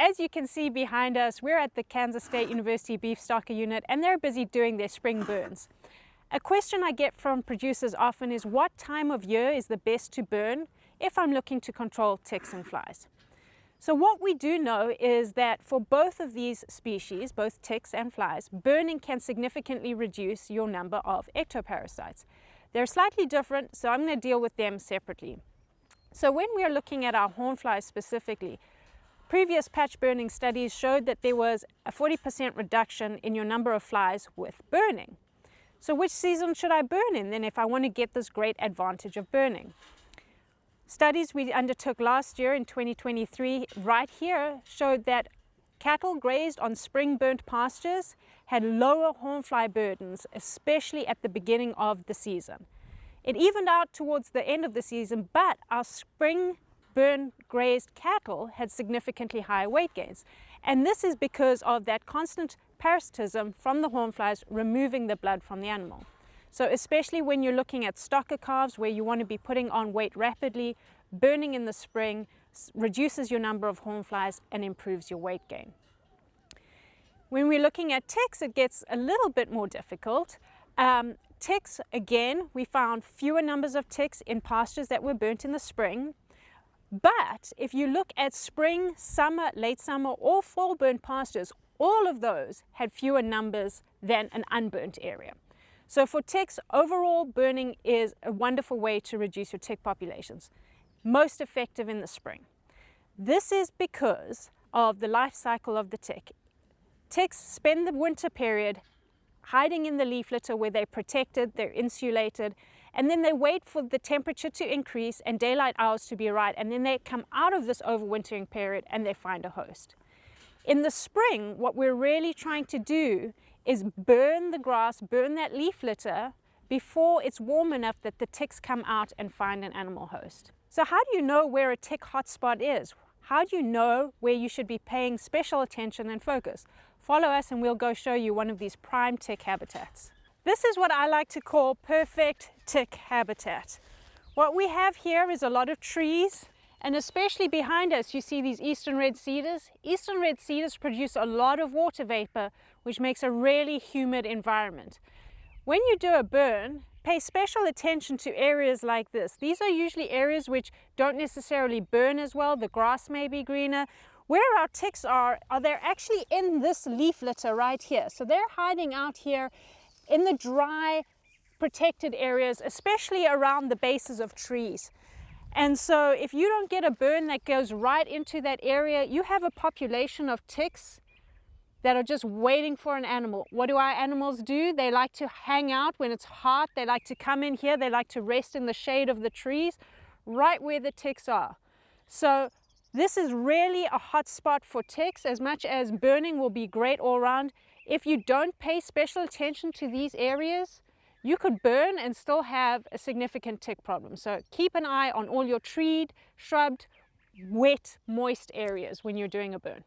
as you can see behind us, we're at the Kansas State University Beef Stocker Unit, and they're busy doing their spring burns. A question I get from producers often is, what time of year is the best to burn if I'm looking to control ticks and flies? So what we do know is that for both of these species, both ticks and flies, burning can significantly reduce your number of ectoparasites. They're slightly different, so I'm going to deal with them separately. So when we are looking at our horn flies specifically, previous patch burning studies showed that there was a 40% reduction in your number of flies with burning. So which season should I burn in then if I want to get this great advantage of burning? Studies we undertook last year in 2023 right here showed that cattle grazed on spring burnt pastures had lower hornfly burdens, especially at the beginning of the season. It evened out towards the end of the season, but our spring burn grazed cattle had significantly higher weight gains. And this is because of that constant parasitism from the hornflies removing the blood from the animal. So especially when you're looking at stocker calves where you want to be putting on weight rapidly, burning in the spring reduces your number of hornflies and improves your weight gain. When we're looking at ticks, it gets a little bit more difficult. Ticks, again, we found fewer numbers of ticks in pastures that were burnt in the spring. But if you look at spring, summer, late summer, or fall burnt pastures, all of those had fewer numbers than an unburnt area. So for ticks, overall burning is a wonderful way to reduce your tick populations, most effective in the spring. This is because of the life cycle of the tick. Ticks spend the winter period hiding in the leaf litter where they're protected, they're insulated, and then they wait for the temperature to increase and daylight hours to be right, and then they come out of this overwintering period and they find a host. In the spring, what we're really trying to do is burn the grass, burn that leaf litter before it's warm enough that the ticks come out and find an animal host. So how do you know where a tick hotspot is? How do you know where you should be paying special attention and focus? Follow us and we'll go show you one of these prime tick habitats. This is what I like to call perfect tick habitat. What we have here is a lot of trees, and especially behind us you see these eastern red cedars. Eastern red cedars produce a lot of water vapor, which makes a really humid environment. When you do a burn, pay special attention to areas like this. These are usually areas which don't necessarily burn as well. The grass may be greener. Where our ticks are they're actually in this leaf litter right here. So they're hiding out here in the dry, protected areas, especially around the bases of trees. And so if you don't get a burn that goes right into that area, you have a population of ticks that are just waiting for an animal. What do our animals do? They like to hang out when it's hot. They like to come in here. They like to rest in the shade of the trees, right where the ticks are. So this is really a hot spot for ticks. As much as burning will be great all around, if you don't pay special attention to these areas, you could burn and still have a significant tick problem. So keep an eye on all your treed, shrubbed, wet, moist areas when you're doing a burn.